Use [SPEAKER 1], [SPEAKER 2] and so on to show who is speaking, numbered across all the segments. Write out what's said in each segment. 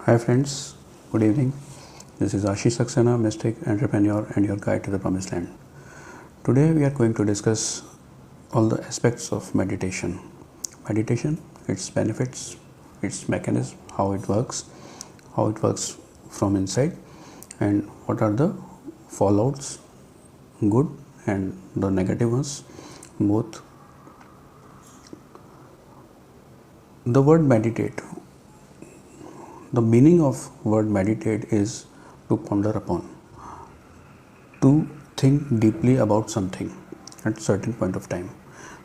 [SPEAKER 1] Hi friends, good evening. This is Ashish Saxena, mystic, entrepreneur and your guide to the promised land. Today we are going to discuss all the aspects of meditation. Meditation, its benefits, its mechanism, how it works from inside, and what are the fallouts, good and the negative ones, both. The word meditate, the meaning of word meditate is to ponder upon, to think deeply about something at a certain point of time.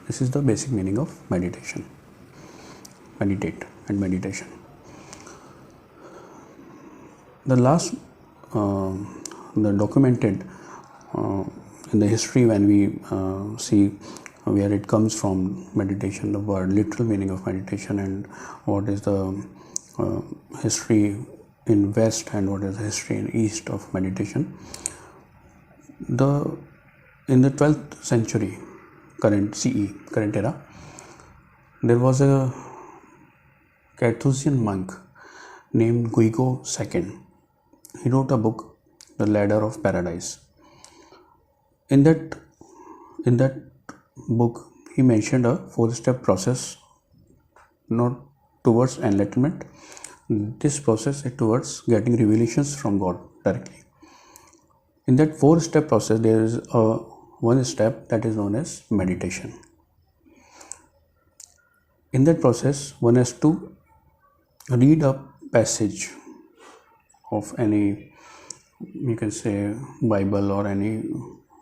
[SPEAKER 1] This is the basic meaning of meditation. Meditate and meditation. The last, the documented in the history, when we see where it comes from, meditation, the word, literal meaning of meditation, and what is the history in West and what is the history in East of meditation. In the 12th century, current era, there was a Carthusian monk named Guigo II. He wrote a book, The Ladder of Paradise. In that book, he mentioned a 4-step process, not towards enlightenment. This process is towards getting revelations from God directly. In that 4-step process, there is one step that is known as meditation. In that process, one has to read a passage of any, you can say, Bible or any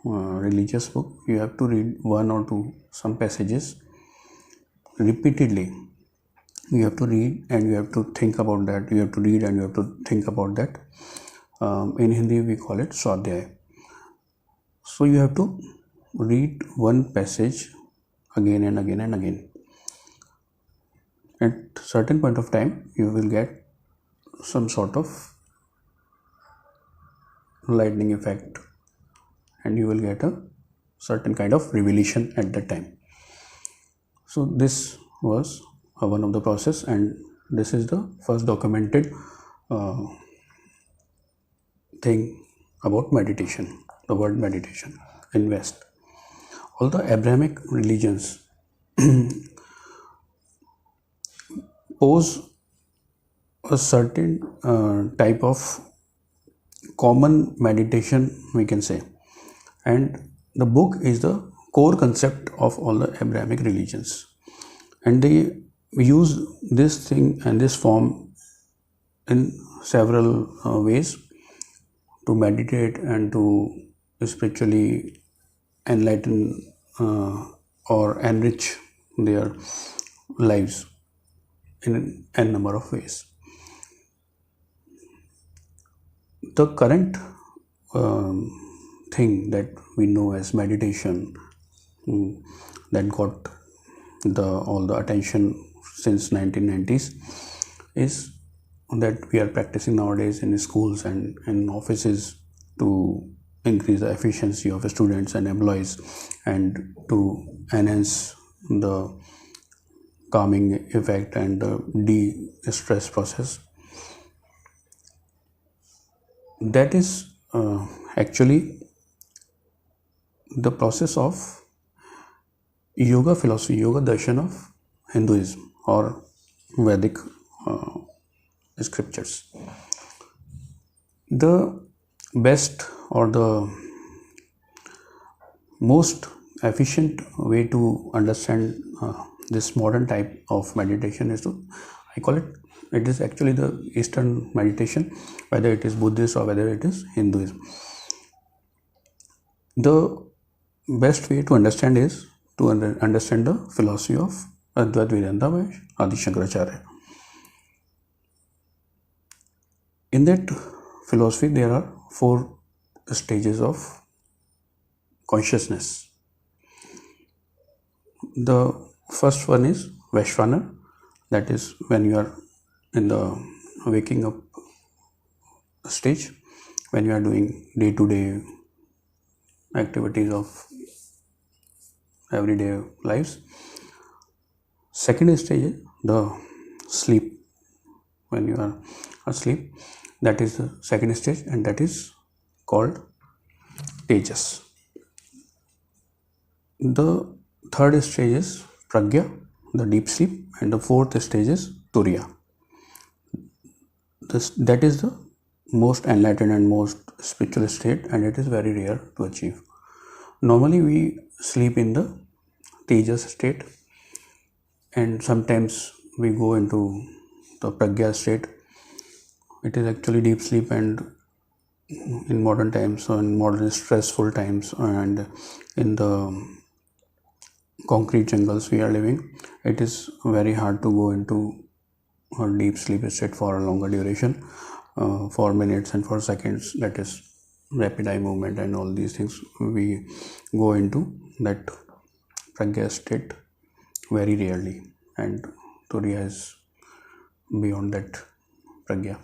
[SPEAKER 1] religious book. You have to read one or two, some passages repeatedly. You have to read and you have to think about that. You have to read and you have to think about that. In Hindi, we call it Swadhyay. So you have to read one passage again and again and again. At certain point of time, you will get some sort of lightning effect and you will get a certain kind of revelation at that time. So this was one of the process, and this is the first documented thing about meditation, the word meditation in West. All the Abrahamic religions pose a certain type of common meditation, we can say, and the book is the core concept of all the Abrahamic religions, and they use this thing and this form in several ways to meditate and to spiritually enlighten or enrich their lives in a number of ways. The current thing that we know as meditation, that got all the attention since 1990s, is that we are practicing nowadays in schools and in offices to increase the efficiency of students and employees and to enhance the calming effect and the de-stress process. That is actually the process of yoga philosophy, yoga darshan of Hinduism or Vedic scriptures. The best or the most efficient way to understand this modern type of meditation is to, I call it is actually the Eastern meditation, whether it is Buddhist or whether it is Hinduism. The best way to understand is to understand the philosophy of Advaita Vedanta by Adi Shankaracharya. In that philosophy, there are 4 stages of consciousness. The first one is Vaishvana, that is when you are in the waking up stage, when you are doing day-to-day activities of everyday lives. Second stage is the sleep, when you are asleep. That is the second stage, and that is called Tejas. The third stage is Pragya, the deep sleep, and the fourth stage is Turiya. That is the most enlightened and most spiritual state, and it is very rare to achieve. Normally we sleep in the Tejas state, and sometimes we go into the Pragya state. It is actually deep sleep, and in modern times, so in modern stressful times, and in the concrete jungles we are living, it is very hard to go into a deep sleep state for a longer duration, for minutes and for seconds. That is rapid eye movement and all these things. We go into that Pragya state very rarely, and Turiya is beyond that Pragya.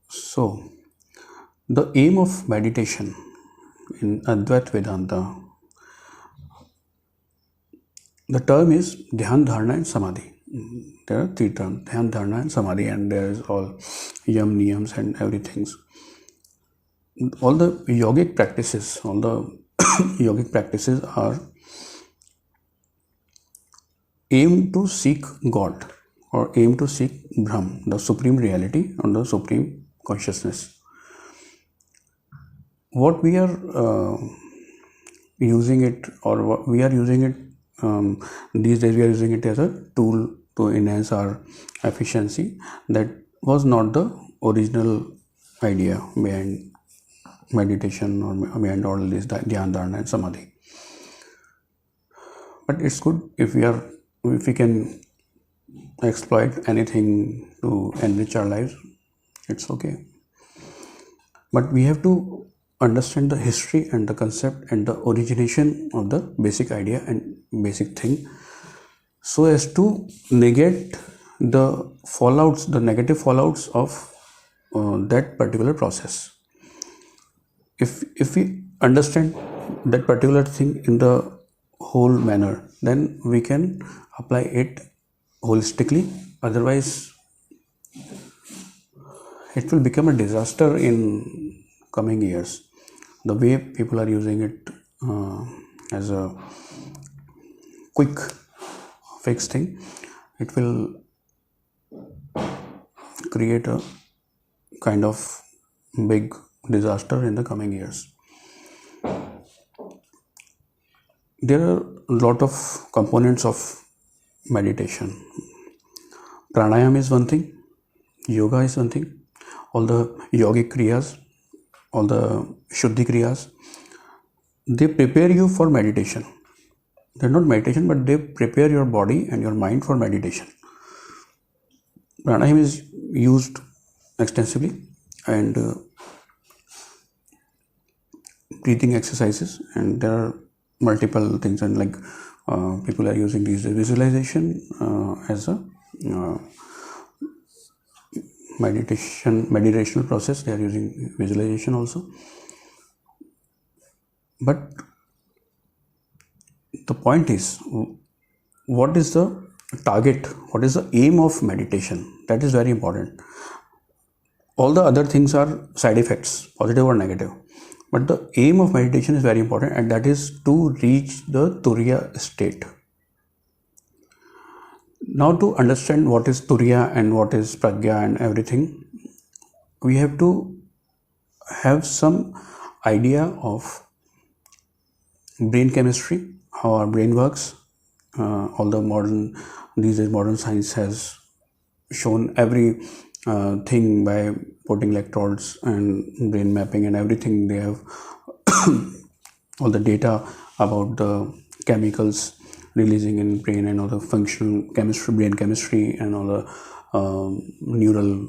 [SPEAKER 1] So, the aim of meditation in Advaita Vedanta, the term is Dhyan, Dharana and Samadhi. There are three terms, Dhyan, Dharana and Samadhi, and there is all yam, niyams and everything. All the yogic practices, are aim to seek God, or aim to seek Brahm, the supreme reality or the supreme consciousness. What we are using it, or what we are using it these days, we are using it as a tool to enhance our efficiency. That was not the original idea behind meditation or behind all this Dhyan, Dharana and Samadhi. But it's good if we can exploit anything to enrich our lives. It's okay. But we have to understand the history and the concept and the origination of the basic idea and basic thing, so as to negate the fallouts, the negative fallouts of that particular process. If we understand that particular thing in the whole manner, then we can apply it holistically. Otherwise, it will become a disaster in coming years. The way people are using it as a quick fix thing, it will create a kind of big disaster in the coming years. There are a lot of components of meditation. Pranayama is one thing, yoga is one thing, all the yogic kriyas, all the shuddhi kriyas, they prepare you for meditation. They're not meditation, but they prepare your body and your mind for meditation. Pranayama is used extensively, and breathing exercises, and there are multiple things, and like people are using these visualization as a meditational process. They are using visualization also. But the point is, what is the target, what is the aim of meditation? That is very important. All the other things are side effects, positive or negative, but the aim of meditation is very important, and that is to reach the Turiya state. Now, to understand what is Turiya and what is Pragya and everything, we have to have some idea of brain chemistry, how our brain works. All the these days modern science has shown every thing by putting electrodes and brain mapping and everything. They have all the data about the chemicals releasing in brain and all the functional chemistry, brain chemistry, and all the neural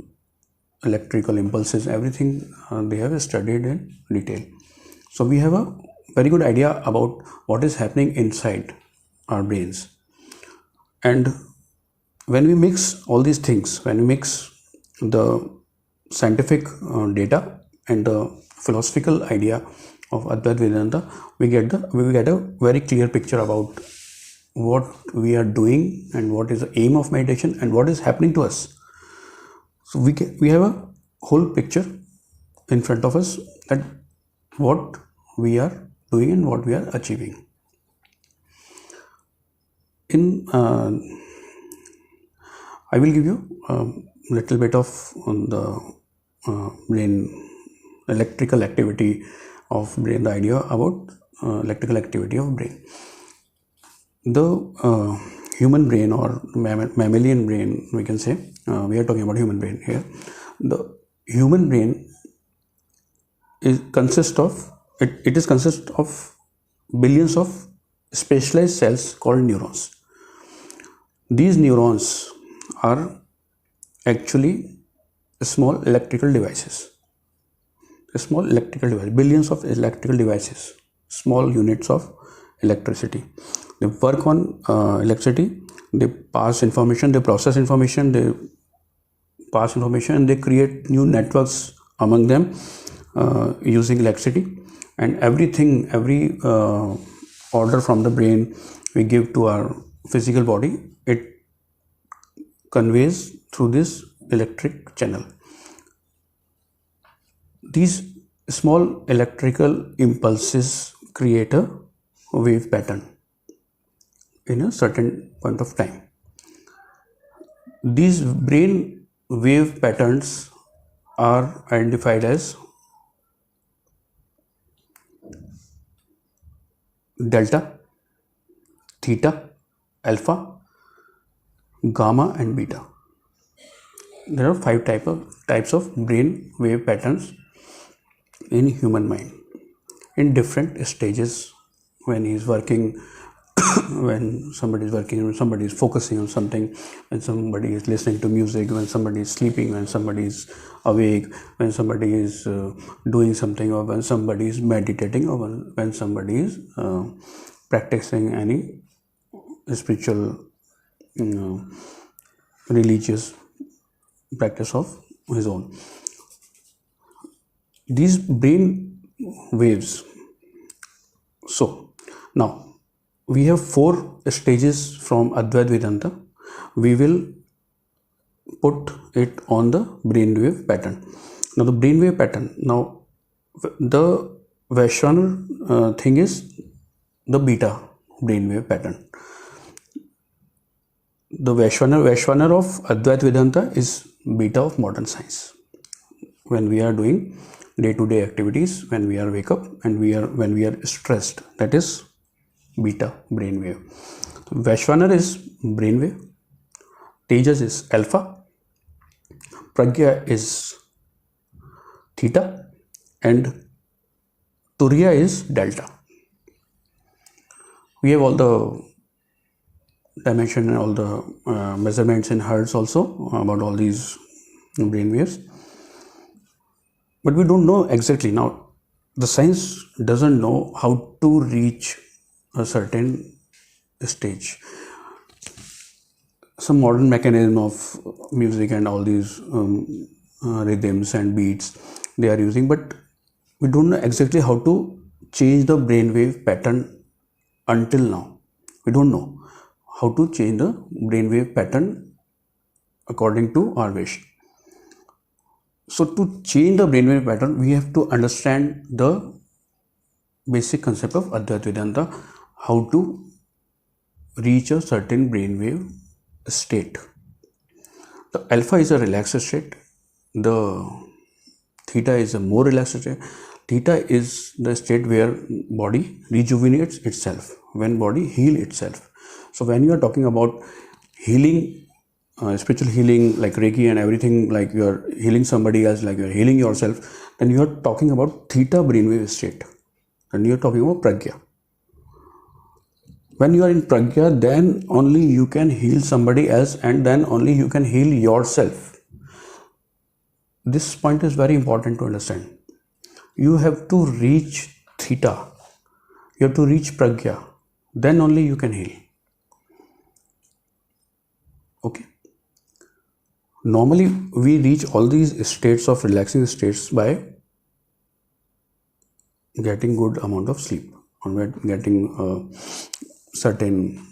[SPEAKER 1] electrical impulses, everything they have studied in detail. So we have a very good idea about what is happening inside our brains. And when we mix all these things, when we mix the scientific data and the philosophical idea of Advaita Vedanta, we get a very clear picture about what we are doing and what is the aim of meditation and what is happening to us. So we have a whole picture in front of us that what we are doing and what we are achieving. I will give you a little bit of the brain electrical activity of brain, the idea about electrical activity of brain. The human brain or mammalian brain, we can say, we are talking about human brain here. The human brain is consist of billions of specialized cells called neurons. These neurons are actually small electrical devices. Billions of electrical devices, small units of electricity. They work on electricity, they pass information, they process information, they pass information, and they create new networks among them using electricity. And every order from the brain we give to our physical body, it conveys through this electric channel. These small electrical impulses create a wave pattern in a certain point of time. These brain wave patterns are identified as delta, theta, alpha, gamma and beta. There are 5 types of brain wave patterns in human mind in different stages. When he is working, when somebody is working, when somebody is focusing on something, when somebody is listening to music, when somebody is sleeping, when somebody is awake, when somebody is doing something, or when somebody is meditating, or when somebody is practicing any spiritual religious practice of his own. These brain waves. So now we have 4 stages from Advaita Vedanta. We will put it on the brainwave pattern. Now the brainwave pattern. Now the Vaishnavar thing is the beta brainwave pattern. The Vaishnavar of Advaita Vedanta is beta of modern science. When we are doing day-to-day activities, when we are wake up and when we are stressed, that is beta brainwave. Vaishnavar is brainwave, Tejas is alpha, Pragya is theta, and Turiya is delta. We have all the dimension and all the measurements in hertz also about all these brain waves, but we don't know exactly. Now the science doesn't know how to reach a certain stage. Some modern mechanism of music and all these rhythms and beats they are using, but we don't know exactly how to change the brainwave pattern. Until now we don't know how to change the brainwave pattern according to our wish. So to change the brainwave pattern, we have to understand the basic concept of Advaita Vedanta, how to reach a certain brainwave state. The alpha is a relaxed state, the theta is a more relaxed state. Theta is the state where body rejuvenates itself, when body heals itself. So when you are talking about healing, spiritual healing like Reiki and everything, like you are healing somebody else, like you are healing yourself, then you are talking about theta brainwave state, and you are talking about pragya. When you are in pragya, then only you can heal somebody else, and then only you can heal yourself. This point is very important to understand. You have to reach theta, you have to reach pragya, then only you can heal. Okay. Normally we reach all these states of relaxing states by getting good amount of sleep, or getting certain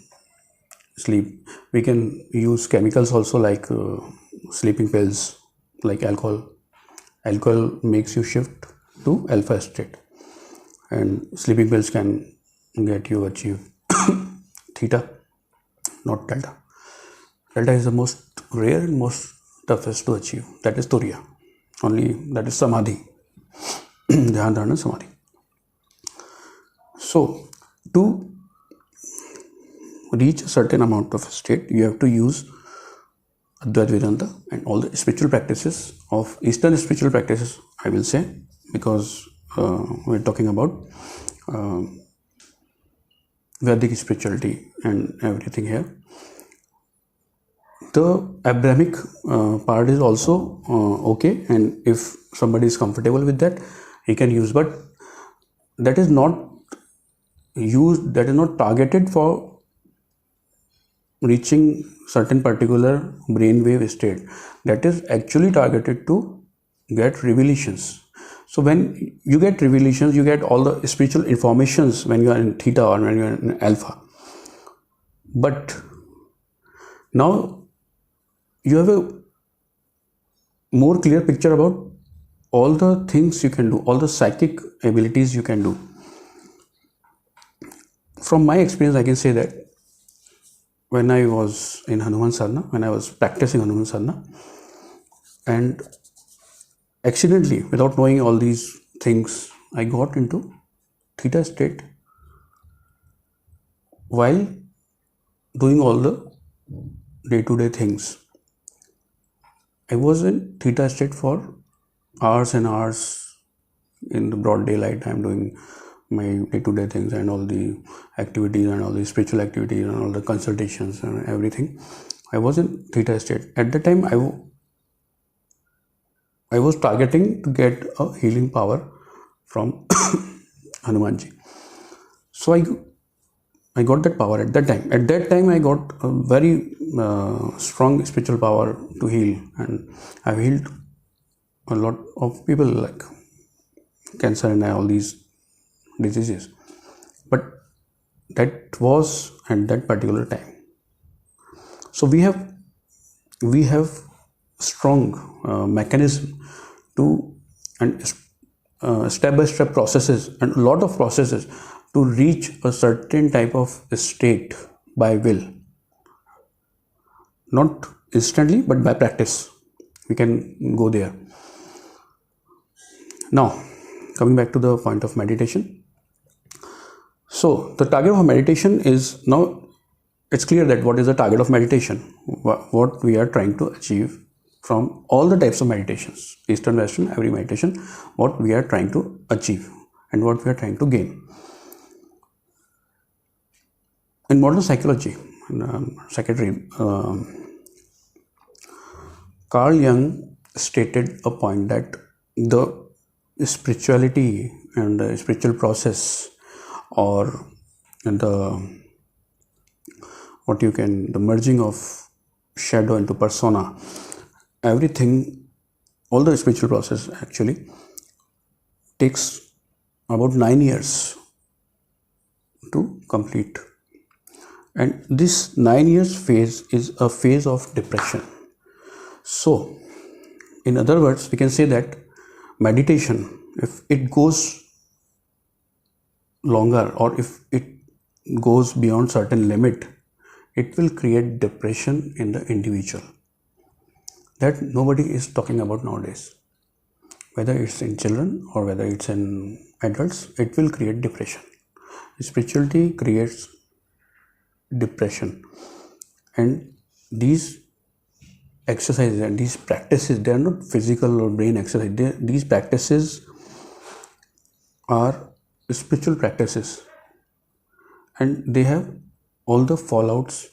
[SPEAKER 1] sleep. We can use chemicals also, like sleeping pills, like alcohol. Alcohol makes you shift to alpha state, and sleeping pills can get you achieve theta, not delta. Delta is the most rare and most toughest to achieve. That is turiya. Only that is samadhi. Dhyan dharana samadhi. So to reach a certain amount of state, you have to use Advaita Vedanta and all the spiritual practices of Eastern spiritual practices, I will say, because we're talking about Vedic spirituality and everything here. The Abrahamic part is also okay, and if somebody is comfortable with that, he can use, but that is not used, that is not targeted for reaching certain particular brainwave state. That is actually targeted to get revelations. So when you get revelations, you get all the spiritual informations when you are in theta or when you are in alpha. But now you have a more clear picture about all the things you can do, all the psychic abilities you can do. From my experience, I can say that when I was in Hanuman Sadhana, when I was practicing Hanuman Sadhana, and accidentally, without knowing all these things, I got into theta state while doing all the day-to-day things. I was in theta state for hours and hours in the broad daylight. I'm doing my day-to-day things and all the activities and all the spiritual activities and all the consultations and everything. I was in theta state. At the time, I was targeting to get a healing power from Hanumanji. So I got that power at that time. At that time, I got a very strong spiritual power to heal, and I've healed a lot of people like cancer and all these diseases. But that was at that particular time. So we have strong mechanism to, and step-by-step processes and a lot of processes to reach a certain type of state by will. Not instantly, but by practice. We can go there. Now, coming back to the point of meditation. So, the target of meditation is, now it's clear that what is the target of meditation, what we are trying to achieve from all the types of meditations, Eastern, Western, every meditation, what we are trying to achieve and what we are trying to gain. In modern psychology, psychiatry, Carl Jung stated a point that the spirituality and the spiritual process, or the merging of shadow into persona, everything, all the spiritual process actually takes about 9 years to complete. And this 9 years phase is a phase of depression. So, in other words, we can say that meditation, if it goes longer or if it goes beyond certain limit, it will create depression in the individual. That nobody is talking about nowadays. Whether it's in children or whether it's in adults, it will create depression. Spirituality creates depression, and these exercises and these practices, they are not physical or brain exercise. These practices are spiritual practices, and they have all the fallouts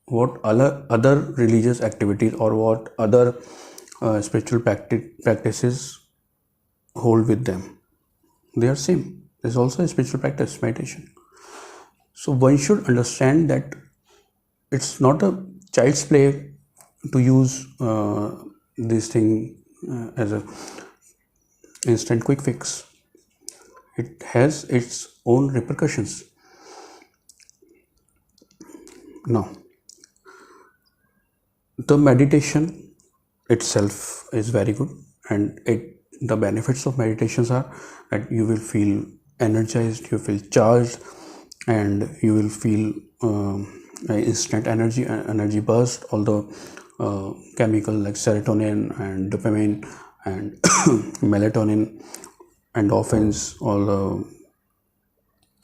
[SPEAKER 1] what other religious activities or what other spiritual practices hold with them. They are same. There's also a spiritual practice, meditation. So one should understand that it's not a child's play to use this thing as a instant quick fix. It has its own repercussions. Now, the meditation itself is very good, and the benefits of meditations are that you will feel energized, you feel charged, and you will feel instant energy burst. All the chemical like serotonin and dopamine and melatonin, endorphins, all the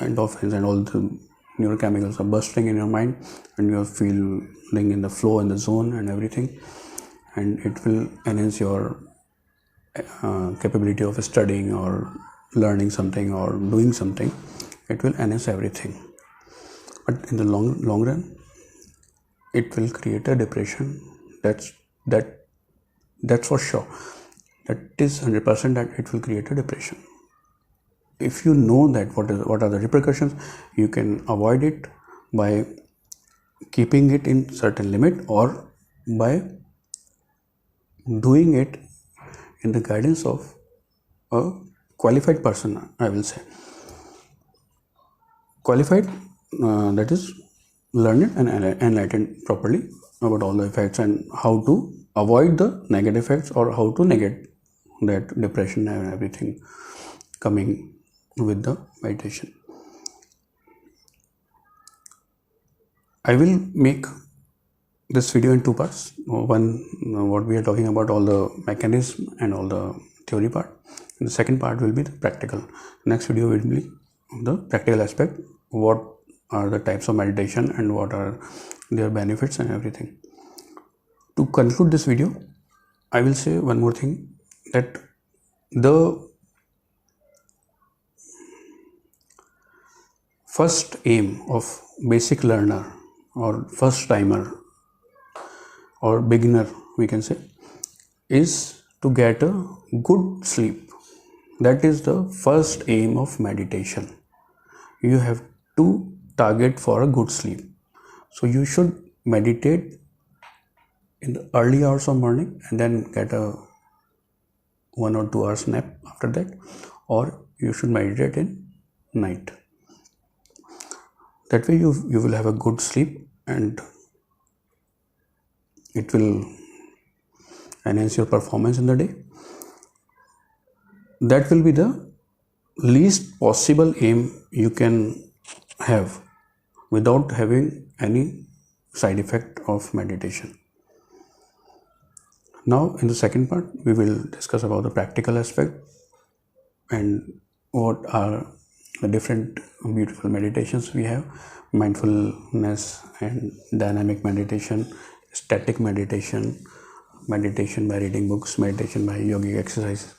[SPEAKER 1] endorphins and all the neurochemicals are bursting in your mind, and you're feeling in the flow, in the zone and everything, and it will enhance your capability of studying or learning something or doing something. It will enhance everything, but in the long run it will create a depression. That's for sure. That is 100% that it will create a depression. If you know that what are the repercussions, you can avoid it by keeping it in certain limit, or by doing it in the guidance of a qualified person. I will say qualified, that is learned and enlightened properly about all the effects and how to avoid the negative effects, or how to negate that depression and everything coming with the meditation. I will make this video in two parts. One, what we are talking about, all the mechanism and all the theory part. And the second part will be the practical. Next video will be the practical aspect. What are the types of meditation and what are their benefits and everything. To conclude this video, I will say one more thing, that the first aim of basic learner or first timer or beginner, we can say, is to get a good sleep. That is the first aim of meditation. You have to target for a good sleep. So you should meditate in the early hours of morning and then get a 1 or 2 hours nap after that, or you should meditate in night. That way you will have a good sleep, and it will enhance your performance in the day. That will be the least possible aim you can have without having any side effect of meditation. Now in the second part we will discuss about the practical aspect and what are the different beautiful meditations we have: mindfulness and dynamic meditation, static meditation, meditation by reading books, meditation by yogic exercise.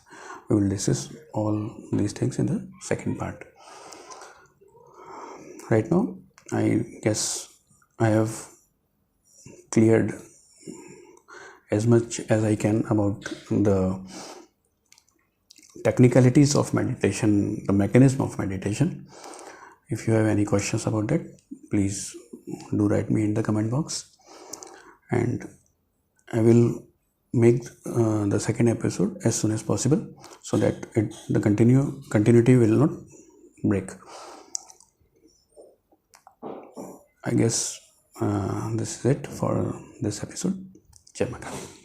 [SPEAKER 1] We will discuss all these things in the second part. Right now, I guess I have cleared as much as I can about the technicalities of meditation, the mechanism of meditation. If you have any questions about that, please do write me in the comment box, and I will make the second episode as soon as possible, so that the continuity will not break. I guess this is it for this episode. Jai Mata.